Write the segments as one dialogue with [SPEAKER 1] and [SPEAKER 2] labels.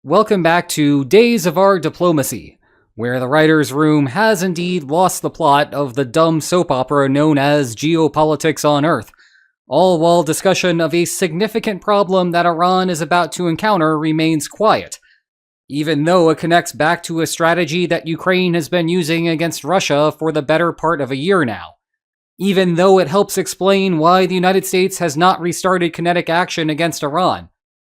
[SPEAKER 1] Welcome back to Days of Our Diplomacy, where the writer's room has indeed lost the plot of the dumb soap opera known as Geopolitics on Earth, all while discussion of a significant problem that Iran is about to encounter remains quiet, even though it connects back to a strategy that Ukraine has been using against Russia for the better part of a year now. Even though it helps explain why the United States has not restarted kinetic action against Iran,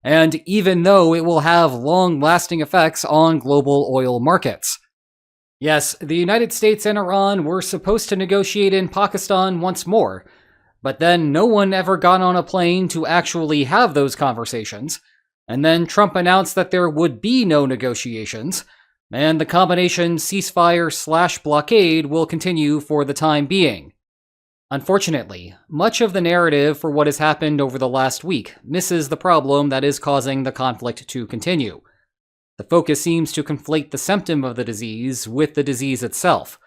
[SPEAKER 1] and even though it will have long-lasting effects on global oil markets. Yes, the United States and Iran were supposed to negotiate in Pakistan once more, but then no one ever got on a plane to actually have those conversations, and then Trump announced that there would be no negotiations, and the combination ceasefire/blockade will continue for the time being. Unfortunately, much of the narrative for what has happened over the last week misses the problem that is causing the conflict to continue. The focus seems to conflate the symptom of the disease with the disease itself.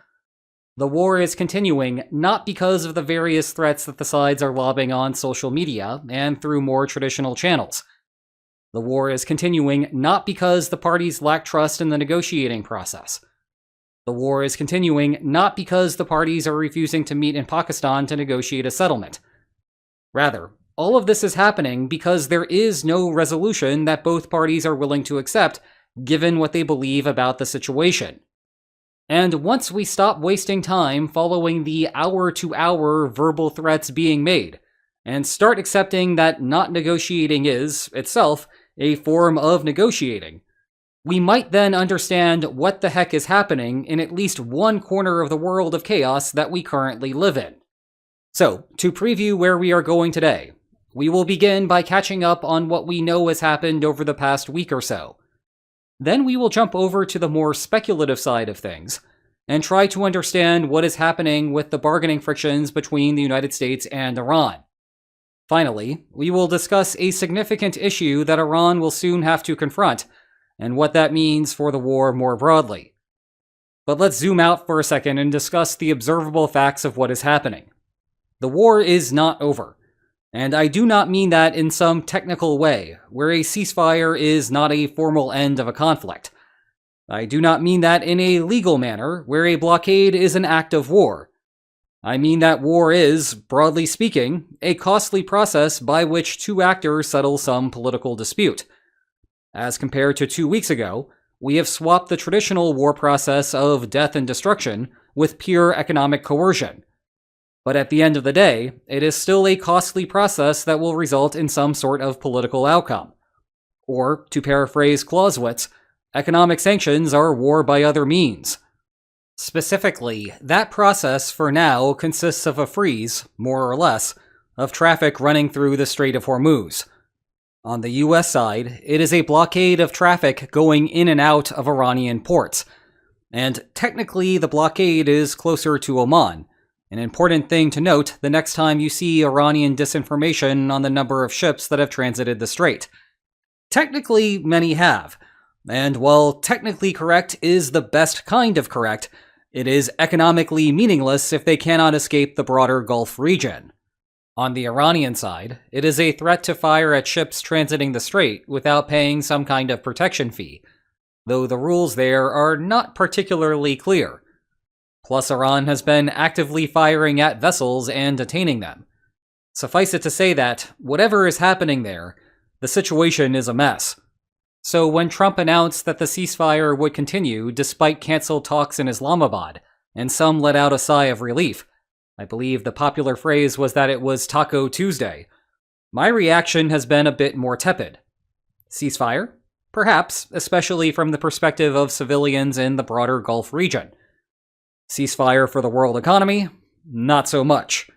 [SPEAKER 1] The war is continuing not because of the various threats that the sides are lobbing on social media and through more traditional channels. The war is continuing not because the parties lack trust in the negotiating process. The war is continuing not because the parties are refusing to meet in Pakistan to negotiate a settlement. Rather, all of this is happening because there is no resolution that both parties are willing to accept, given what they believe about the situation. And once we stop wasting time following the hour-to-hour verbal threats being made, and start accepting that not negotiating is, itself, a form of negotiating, we might then understand what the heck is happening in at least one corner of the world of chaos that we currently live in. So, to preview where we are going today, we will begin by catching up on what we know has happened over the past week or so. Then we will jump over to the more speculative side of things, and try to understand what is happening with the bargaining frictions between the United States and Iran. Finally, we will discuss a significant issue that Iran will soon have to confront, and what that means for the war more broadly. But let's zoom out for a second and discuss the observable facts of what is happening. The war is not over, and I do not mean that in some technical way, where a ceasefire is not a formal end of a conflict. I do not mean that in a legal manner, where a blockade is an act of war. I mean that war is, broadly speaking, a costly process by which two actors settle some political dispute. As compared to 2 weeks ago, we have swapped the traditional war process of death and destruction with pure economic coercion. But at the end of the day, it is still a costly process that will result in some sort of political outcome. Or, to paraphrase Clausewitz, economic sanctions are war by other means. Specifically, that process for now consists of a freeze, more or less, of traffic running through the Strait of Hormuz. On the US side, it is a blockade of traffic going in and out of Iranian ports. And technically, the blockade is closer to Oman. An important thing to note the next time you see Iranian disinformation on the number of ships that have transited the strait. Technically, many have. And while technically correct is the best kind of correct, it is economically meaningless if they cannot escape the broader Gulf region. On the Iranian side, it is a threat to fire at ships transiting the strait without paying some kind of protection fee, though the rules there are not particularly clear. Plus, Iran has been actively firing at vessels and detaining them. Suffice it to say that, whatever is happening there, the situation is a mess. So when Trump announced that the ceasefire would continue despite canceled talks in Islamabad, and some let out a sigh of relief, I believe the popular phrase was that it was Taco Tuesday, my reaction has been a bit more tepid. Ceasefire? Perhaps, especially from the perspective of civilians in the broader Gulf region. Ceasefire for the world economy? Not so much.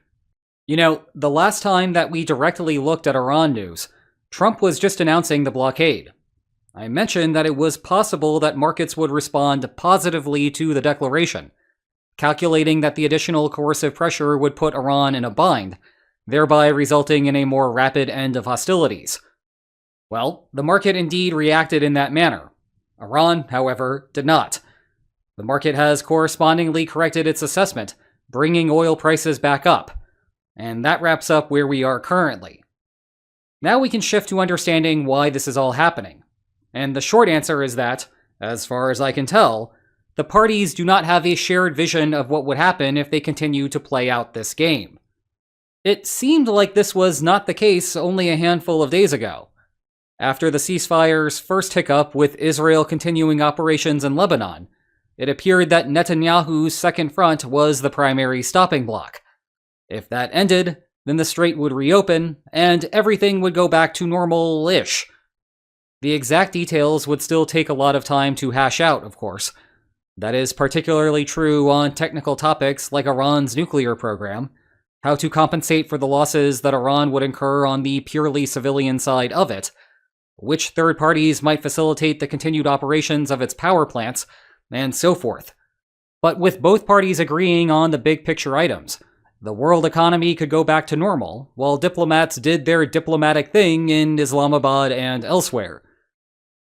[SPEAKER 1] You know, the last time that we directly looked at Iran news, Trump was just announcing the blockade. I mentioned that it was possible that markets would respond positively to the declaration, calculating that the additional coercive pressure would put Iran in a bind, thereby resulting in a more rapid end of hostilities. Well, the market indeed reacted in that manner. Iran, however, did not. The market has correspondingly corrected its assessment, bringing oil prices back up. And that wraps up where we are currently. Now we can shift to understanding why this is all happening. And the short answer is that, as far as I can tell, the parties do not have a shared vision of what would happen if they continue to play out this game. It seemed like this was not the case only a handful of days ago. After the ceasefire's first hiccup with Israel continuing operations in Lebanon, it appeared that Netanyahu's second front was the primary stopping block. If that ended, then the strait would reopen, and everything would go back to normal-ish. The exact details would still take a lot of time to hash out, of course. That is particularly true on technical topics like Iran's nuclear program, how to compensate for the losses that Iran would incur on the purely civilian side of it, which third parties might facilitate the continued operations of its power plants, and so forth. But with both parties agreeing on the big picture items, the world economy could go back to normal, while diplomats did their diplomatic thing in Islamabad and elsewhere.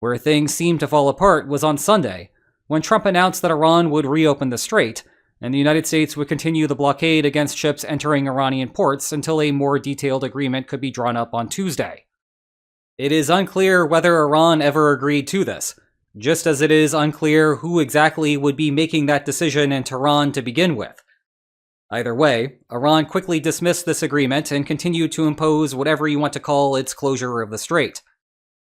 [SPEAKER 1] Where things seemed to fall apart was on Sunday, when Trump announced that Iran would reopen the strait, and the United States would continue the blockade against ships entering Iranian ports until a more detailed agreement could be drawn up on Tuesday. It is unclear whether Iran ever agreed to this, just as it is unclear who exactly would be making that decision in Tehran to begin with. Either way, Iran quickly dismissed this agreement and continued to impose whatever you want to call its closure of the strait.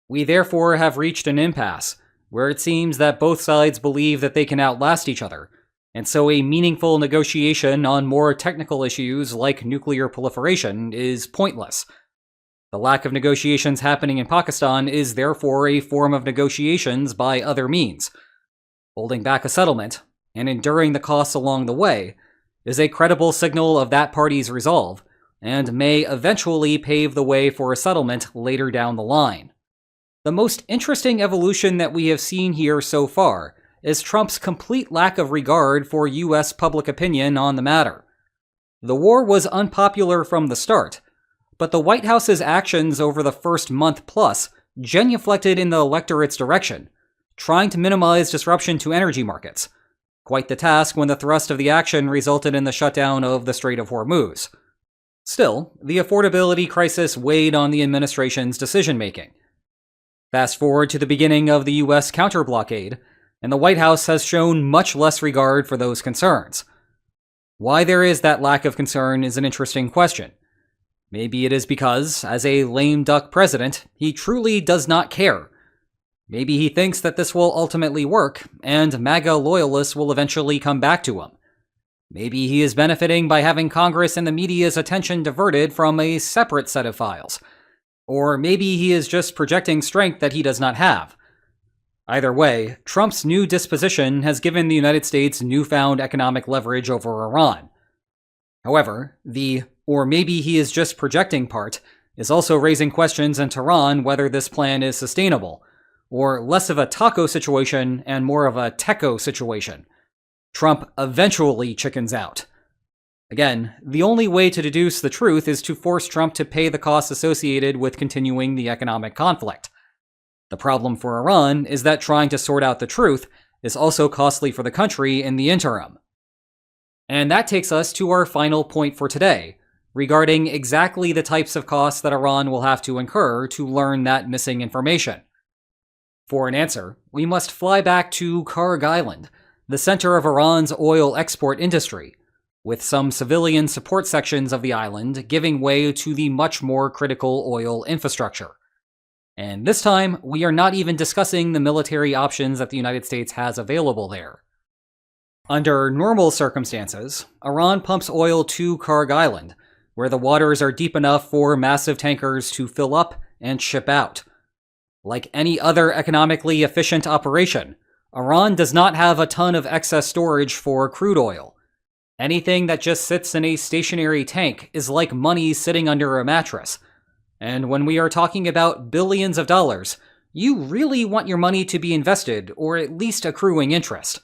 [SPEAKER 1] We therefore have reached an impasse, where it seems that both sides believe that they can outlast each other, and so a meaningful negotiation on more technical issues like nuclear proliferation is pointless. The lack of negotiations happening in Pakistan is therefore a form of negotiations by other means. Holding back a settlement, and enduring the costs along the way, is a credible signal of that party's resolve, and may eventually pave the way for a settlement later down the line. The most interesting evolution that we have seen here so far is Trump's complete lack of regard for US public opinion on the matter. The war was unpopular from the start, but the White House's actions over the first month plus genuflected in the electorate's direction, trying to minimize disruption to energy markets. Quite the task when the thrust of the action resulted in the shutdown of the Strait of Hormuz. Still, the affordability crisis weighed on the administration's decision-making. Fast forward to the beginning of the US counter-blockade, and the White House has shown much less regard for those concerns. Why there is that lack of concern is an interesting question. Maybe it is because, as a lame duck president, he truly does not care. Maybe he thinks that this will ultimately work, and MAGA loyalists will eventually come back to him. Maybe he is benefiting by having Congress and the media's attention diverted from a separate set of files. Or maybe he is just projecting strength that he does not have. Either way, Trump's new disposition has given the United States newfound economic leverage over Iran. However, the "or maybe he is just projecting" part is also raising questions in Tehran whether this plan is sustainable, or less of a taco situation and more of a techo situation. Trump eventually chickens out. Again, the only way to deduce the truth is to force Trump to pay the costs associated with continuing the economic conflict. The problem for Iran is that trying to sort out the truth is also costly for the country in the interim. And that takes us to our final point for today, regarding exactly the types of costs that Iran will have to incur to learn that missing information. For an answer, we must fly back to Karg Island, the center of Iran's oil export industry, with some civilian support sections of the island giving way to the much more critical oil infrastructure. And this time, we are not even discussing the military options that the United States has available there. Under normal circumstances, Iran pumps oil to Karg Island, where the waters are deep enough for massive tankers to fill up and ship out. Like any other economically efficient operation, Iran does not have a ton of excess storage for crude oil. Anything that just sits in a stationary tank is like money sitting under a mattress. And when we are talking about billions of dollars, you really want your money to be invested, or at least accruing interest.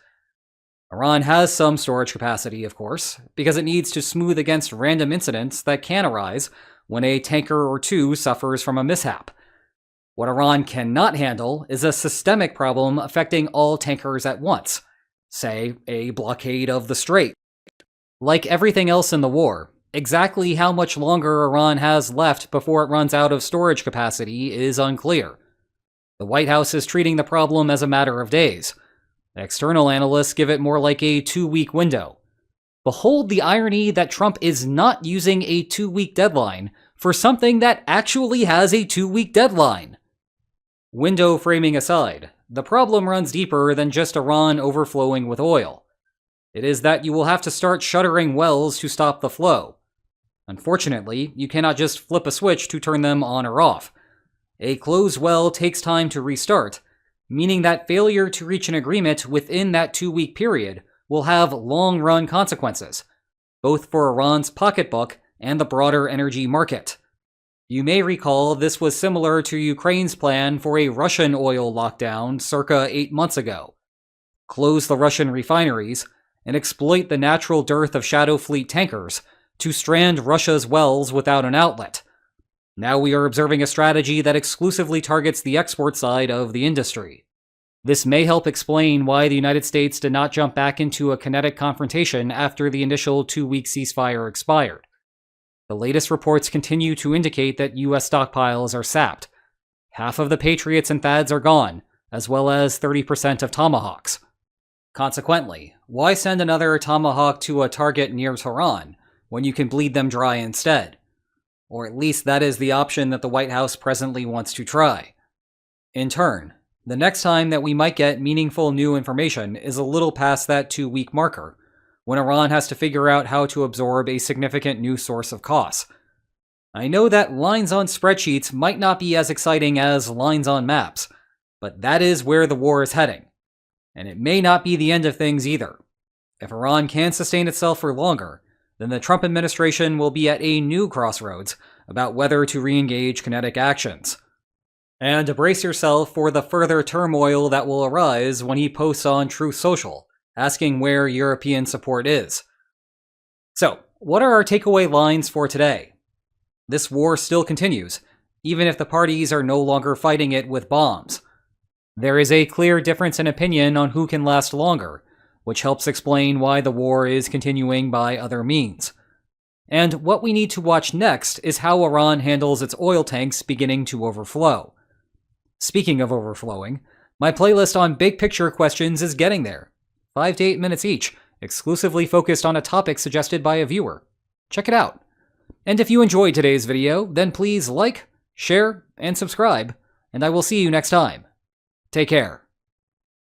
[SPEAKER 1] Iran has some storage capacity, of course, because it needs to smooth against random incidents that can arise when a tanker or two suffers from a mishap. What Iran cannot handle is a systemic problem affecting all tankers at once, say a blockade of the strait. Like everything else in the war, exactly how much longer Iran has left before it runs out of storage capacity is unclear. The White House is treating the problem as a matter of days. External analysts give it more like a 2-week window. Behold the irony that Trump is not using a 2-week deadline for something that actually has a 2-week deadline. Window framing aside, the problem runs deeper than just Iran overflowing with oil. It is that you will have to start shuttering wells to stop the flow. Unfortunately, you cannot just flip a switch to turn them on or off. A closed well takes time to restart, meaning that failure to reach an agreement within that 2-week period will have long-run consequences, both for Iran's pocketbook and the broader energy market. You may recall this was similar to Ukraine's plan for a Russian oil lockdown circa 8 months ago. Close the Russian refineries and exploit the natural dearth of shadow fleet tankers to strand Russia's wells without an outlet. Now we are observing a strategy that exclusively targets the export side of the industry. This may help explain why the United States did not jump back into a kinetic confrontation after the initial 2-week ceasefire expired. The latest reports continue to indicate that U.S. stockpiles are sapped. Half of the Patriots and THAADs are gone, as well as 30% of Tomahawks. Consequently, why send another Tomahawk to a target near Tehran when you can bleed them dry instead? Or at least that is the option that the White House presently wants to try. In turn, the next time that we might get meaningful new information is a little past that 2-week marker, when Iran has to figure out how to absorb a significant new source of costs. I know that lines on spreadsheets might not be as exciting as lines on maps, but that is where the war is heading. And it may not be the end of things either. If Iran can sustain itself for longer, then the Trump administration will be at a new crossroads about whether to re-engage kinetic actions. And brace yourself for the further turmoil that will arise when he posts on Truth Social, asking where European support is. So, what are our takeaway lines for today? This war still continues, even if the parties are no longer fighting it with bombs. There is a clear difference in opinion on who can last longer, which helps explain why the war is continuing by other means. And what we need to watch next is how Iran handles its oil tanks beginning to overflow. Speaking of overflowing, my playlist on big picture questions is getting there. 5 to 8 minutes each, exclusively focused on a topic suggested by a viewer. Check it out. And if you enjoyed today's video, then please like, share, and subscribe, and I will see you next time. Take care.